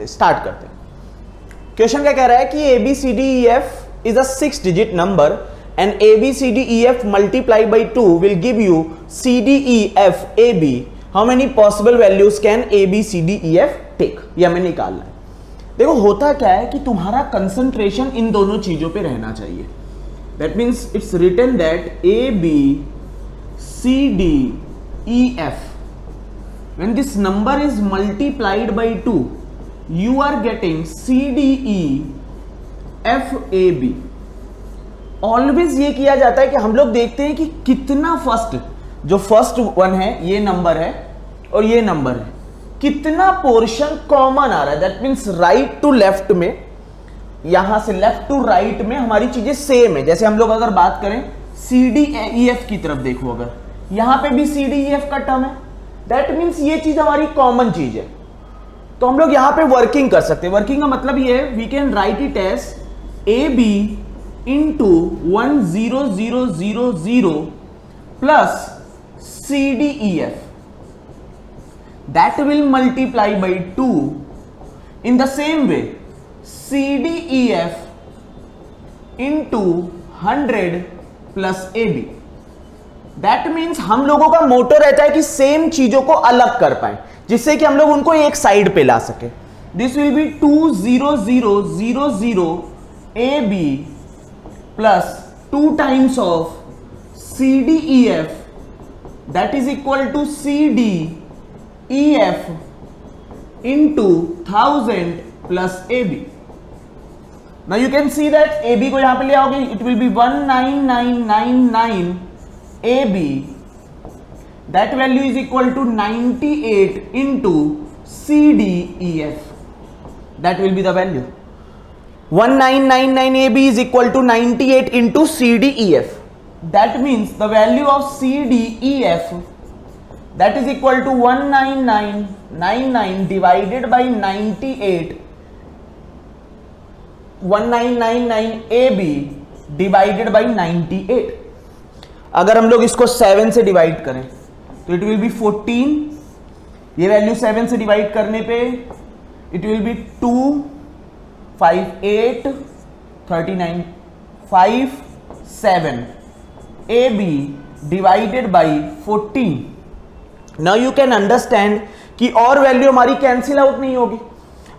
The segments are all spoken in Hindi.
लेते हैं, स्टार्ट करते हैं। क्वेश्चन क्या कह रहा है कि ABCDEF is a 6 digit number and ABCDEF multiply by 2 will give you CDEF AB। How many possible values can ABCDEF take? ये हमें निकालना है। देखो होता क्या है कि तुम्हारा कंसंट्रेशन इन दोनों चीजों पे रहना चाहिए। That means it's written that ABCDEF when this number is multiplied by 2 you are getting CDEF AB। Always ये किया जाता है कि हम लोग देखते हैं कि कितना जो फर्स्ट वन है ये नंबर है और ये नंबर है, कितना पोर्शन कॉमन आ रहा है। That means right to left में, यहां से लेफ्ट टू राइट में हमारी चीजें सेम है। जैसे हम लोग अगर बात करें CDEF की तरफ देखो, अगर यहां पे भी CDEF का टर्म है, दैट मीन्स ये चीज हमारी कॉमन चीज है। तो हम लोग यहां पे वर्किंग कर सकते हैं। वर्किंग का मतलब ये है we can write it as AB into 10000 plus CDEF that will multiply by 2 in the same way CDEF into 100 plus AB। That means हम लोगों का मोटो रहता है कि सेम चीजों को अलग कर पाए, जिससे कि हम लोग उनको एक साइड पे ला सके। This will be 20000 AB plus 2 times of CDEF that is equal to CDEF into 1000 plus AB। Now you can see that AB को यहां पे ले आओगे, it will be 19999 AB, that value is equal to 98 into CDEF, that will be the value 1999 AB is equal to 98 into CDEF। that means the value of CDEF that is equal to 19999 divided by 98, 1999 AB divided by 98। अगर हम लोग इसको 7 से डिवाइड करें तो इट विल बी 14। ये वैल्यू 7 से डिवाइड करने पे it will B 2 5 8 39 5 7 AB divided by 14। Now you can understand कि और वैल्यू हमारी कैंसिल आउट नहीं होगी,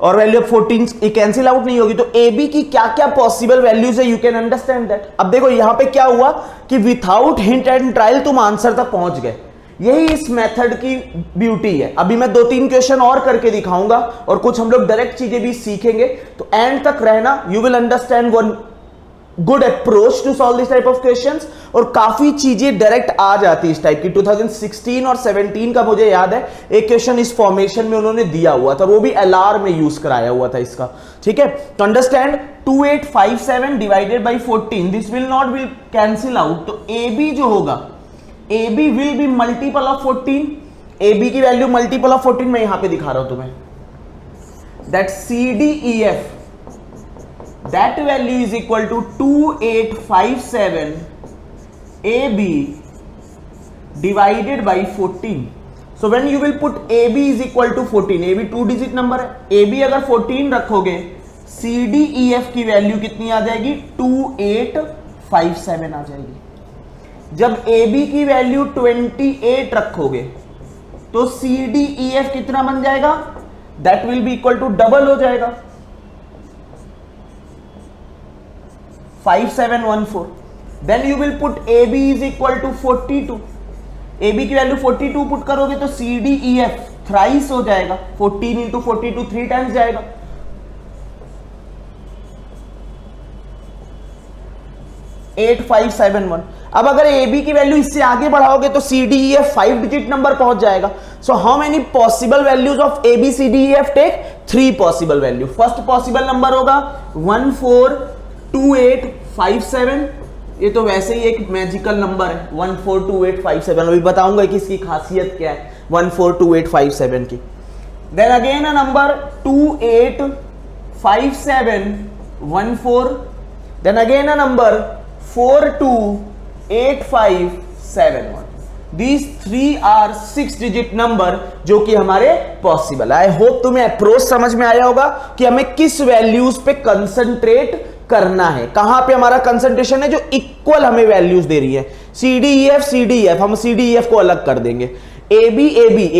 और वैल्यू 14 कैंसिल आउट नहीं होगी, तो AB की क्या क्या पॉसिबल वैल्यूज है, यू कैन अंडरस्टैंड दैट। अब देखो यहां पे क्या हुआ कि विथआउट हिंट एंड ट्रायल तुम आंसर तक पहुंच गए। यही इस मेथड की ब्यूटी है। अभी मैं 2-3 क्वेश्चन और करके दिखाऊंगा और कुछ हम लोग डायरेक्ट चीजें भी सीखेंगे, तो एंड तक रहना, you will understand one good approach to solve this type of questions. और काफी चीजें डायरेक्ट आ जाती है इस टाइप की। 2016 और 17 का मुझे याद है एक क्वेश्चन इस फॉर्मेशन में उन्होंने दिया हुआ था, वो भी LR में यूज कराया हुआ था इसका। ठीक है, तो understand 2857 divided by 14, this will not will cancel out. तो AB जो होगा, AB will be multiple of 14। AB की वैल्यू मल्टीपल ऑफ 14 मैं यहां पे दिखा रहा हूं तुम्हें। That CDEF that value is equal to 2857 AB divided by 14। so when you will put AB is equal to 14, AB 2 digit number है, AB अगर 14 रखोगे CDEF की वैल्यू कितनी आ जाएगी, 2857 आ जाएगी। जब AB की वैल्यू 28 रखोगे तो CDEF कितना बन जाएगा, that will be equal to double हो जाएगा 5714। Then you will put AB is equal to 42। AB की वैल्यू 42 पुट करोगे तो CDEF थ्राइस हो जाएगा, 14 इंटू 42 3 टाइम्स जाएगा। $8571। अब अगर AB की वैल्यू इससे आगे बढ़ाओगे तो CDEF 5 डिजिट नंबर पहुंच जाएगा। So how many possible values of ABCDEF take? 3 possible value. First possible number होगा 142857। ये तो वैसे ही एक मैजिकल नंबर है 142857, अभी बताऊंगा कि इसकी खासियत क्या है 142857 की। Then again a number 285714, then again a number 428571। These three are 6 digit number जो कि हमारे पॉसिबल। आई होप तुम्हें अप्रोच समझ में आया होगा कि हमें किस वैल्यूज पे कंसंट्रेट करना है, कहां पे हमारा कंसंट्रेशन है जो इक्वल हमें वैल्यूज दे रही है। सी डी ई एफ, हम सी डी ई एफ को अलग कर देंगे, ए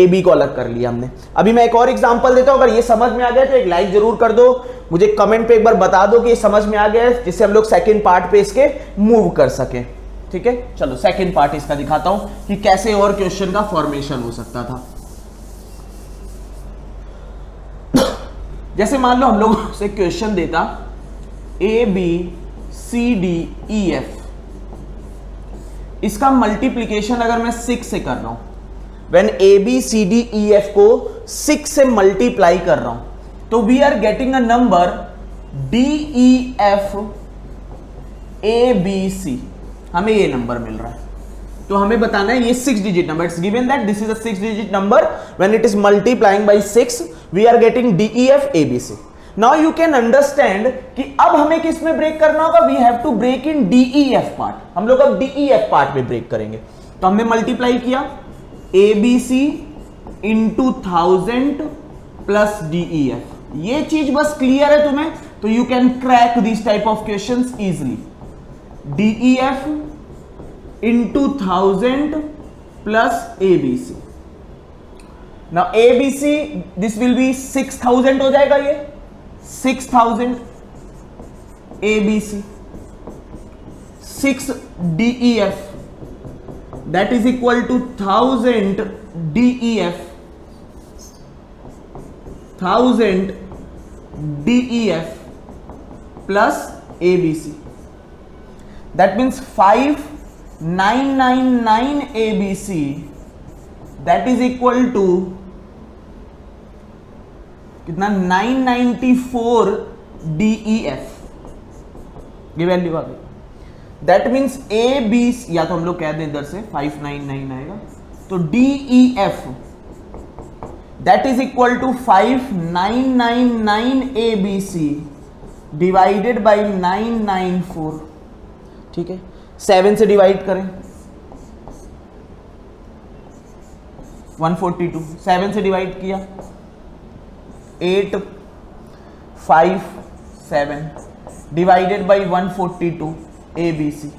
बी को अलग कर लिया हमने। अभी मैं एक और एग्जांपल देता हूं, अगर ये समझ में आ गया तो एक लाइक जरूर कर दो, मुझे कमेंट पे एक बार बता दो कि ये समझ में आ गया है, जिससे हम लोग सेकंड पार्ट पे इसके मूव कर सके। ठीक है, चलो सेकंड पार्ट इसका दिखाता हूं कि कैसे और क्वेश्चन का फॉर्मेशन हो सकता था। जैसे मान लो हम लोग से क्वेश्चन देता A B C D E F, इसका मल्टीप्लीकेशन अगर मैं 6 से कर रहा हूं, when A B C D E F को 6 से मल्टीप्लाई कर रहा हूं, तो we are getting a number D E F A B C, हमें ये नंबर मिल रहा है। तो हमें बताना है ये 6 digit number, it's given that this is a 6 digit number, when it is multiplying by 6 we are getting D E F A B C. Now you can understand कि अब हमें किस में ब्रेक करना होगा, we have to break in D E F part. हम लोग अब डी ई एफ पार्ट में ब्रेक करेंगे। तो हमने मल्टीप्लाई किया A B C into 1000 plus D E F, ये चीज बस क्लियर है तुम्हें, तो you can crack this type of questions easily. D E F into 1000 plus A B C, now A B C this will be 6000 हो जाएगा, ये 6000 A B C, 6 D E F that is equal to 1000 DEF, 1000 DEF plus ABC, that means 5999 ABC, that is equal to कितना 994 DEF, ये वैल्यू आ गई। दैट मीन्स ए बी, या तो हम लोग कह दें इधर से 599 आएगा, तो D E F that is equal to 5999 A B C divided by 994। ठीक है, 7 से डिवाइड करें 142, 7 से डिवाइड किया 857 divided by 142 A B C.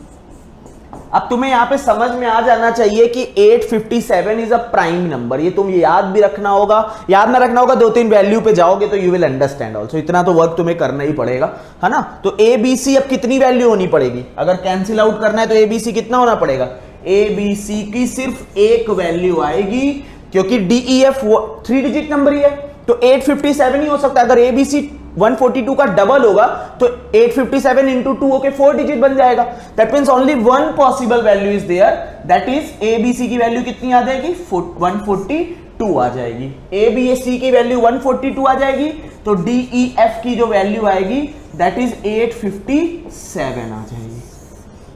अब तुम्हें यहां पे समझ में आ जाना चाहिए कि 857 इज अ प्राइम नंबर, ये तुम याद भी रखना होगा, याद ना रखना होगा, 2-3 वैल्यू पे जाओगे तो यू विल अंडरस्टैंड ऑल्सो, इतना तो वर्क तुम्हें करना ही पड़ेगा, है ना। तो ए बी सी अब कितनी वैल्यू होनी पड़ेगी, अगर कैंसिल आउट करना है तो ए बी सी कितना होना पड़ेगा, ए बी सी की सिर्फ एक वैल्यू आएगी, क्योंकि D E F 3 digit number ही है, तो 857 ही हो सकता है। अगर ए बी सी 142 का डबल होगा तो 857 इंटू 2 होके 4 डिजिट बन जाएगा। That means only one possible value is there, that is A B C की वैल्यू कितनी आ जाएगी, 142 आ जाएगी। ए बी सी की वैल्यू 142 आ जाएगी, तो डी ई एफ की जो वैल्यू आएगी दैट इज 857 आ जाएगी।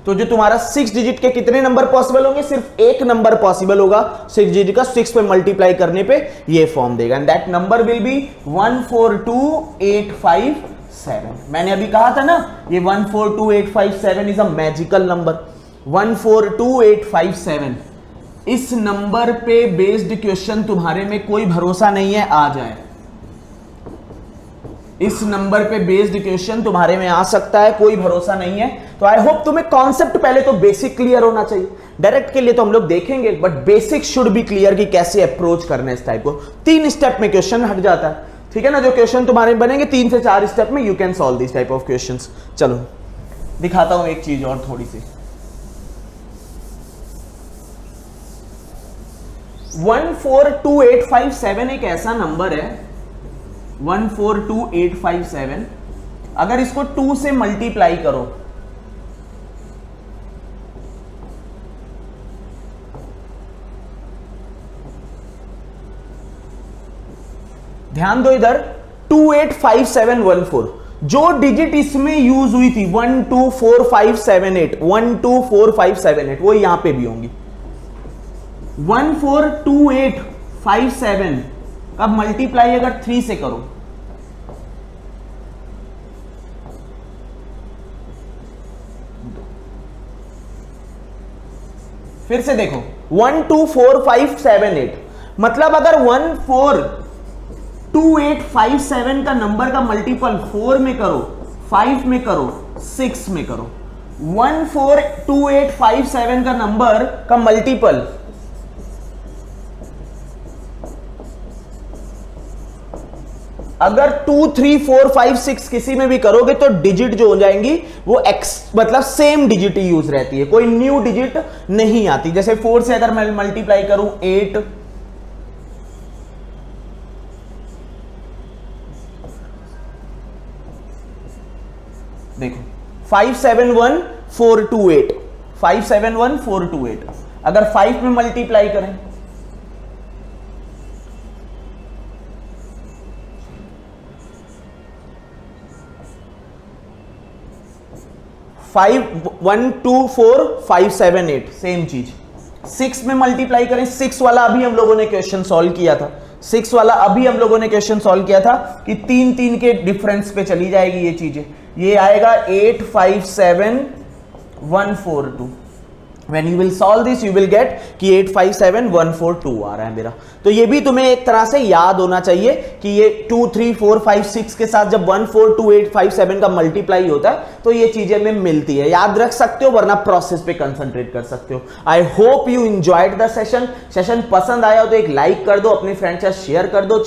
तो जो तुम्हारा 6 डिजिट के कितने नंबर पॉसिबल होंगे, सिर्फ एक नंबर पॉसिबल होगा 6 डिजिट का, 6 पे मल्टीप्लाई करने पे ये फॉर्म देगा, and that number will be 142857। मैंने अभी कहा था ना, ये 142857 इज अ मैजिकल नंबर, 142857। इस नंबर पे बेस्ड क्वेश्चन तुम्हारे में कोई भरोसा नहीं है आ जाए, इस नंबर पे बेस्ड क्वेश्चन तुम्हारे में आ सकता है, कोई भरोसा नहीं है। तो आई होप तुम्हें कॉन्सेप्ट पहले तो बेसिक क्लियर होना चाहिए, डायरेक्ट के लिए तो हम लोग देखेंगे, but basic should be clear कि कैसे अप्रोच करना है इस टाइप को। 3 स्टेप में क्वेश्चन हट जाता है, ठीक है ना, जो क्वेश्चन तुम्हारे बनेंगे 3 से 4 स्टेप में you can solve this type of questions. चलो दिखाता हूं एक चीज और थोड़ी सी। 142,857 एक ऐसा नंबर है, 142,857, अगर इसको 2 से मल्टीप्लाई करो ध्यान दो इधर, 285714 जो डिजिट इसमें यूज हुई थी 124578, 124578 वो यहां पे भी होंगी। 142857 अब मल्टीप्लाई अगर 3 से करो, फिर से देखो 1 2 4 5 7 8, मतलब अगर 1 4 2 8 5 7 का नंबर का मल्टीपल 4 में करो, 5 में करो, 6 में करो, 1 4 2 8 5 7 का नंबर का मल्टीपल अगर 2 3 4 5 6 किसी में भी करोगे तो डिजिट जो हो जाएंगी वो एक्स मतलब सेम डिजिट ही यूज रहती है, कोई न्यू डिजिट नहीं आती। जैसे 4 से अगर मैं मल्टीप्लाई करूं 8, देखो 571428, 571428, अगर 5 में मल्टीप्लाई करें 5 1 2 4 5 7 8 सेम चीज। 6 में मल्टीप्लाई करें, 6 वाला अभी हम लोगों ने क्वेश्चन सॉल्व किया था, 6 वाला अभी हम लोगों ने क्वेश्चन सॉल्व किया था कि 3 3 के डिफरेंस पे चली जाएगी ये चीजें। ये आएगा 8 5 7 1 4 2। When you will solve this you will get कि 8 5 7 1 4 2 आ रहा है मेरा। तो ये भी तुम्हें एक तरह से याद होना चाहिए कि ये 2 3 4 5 6 के साथ जब 1 4 2 8 5 7 का मल्टीप्लाई होता है तो ये चीजें में मिलती है, याद रख सकते हो, वरना प्रोसेस पे कंसंट्रेट कर सकते हो। I hope you enjoyed the session. Session पसंद आया हो तो एक लाइक कर दो, अपने फ्रेंड्स के साथ शेयर कर दो।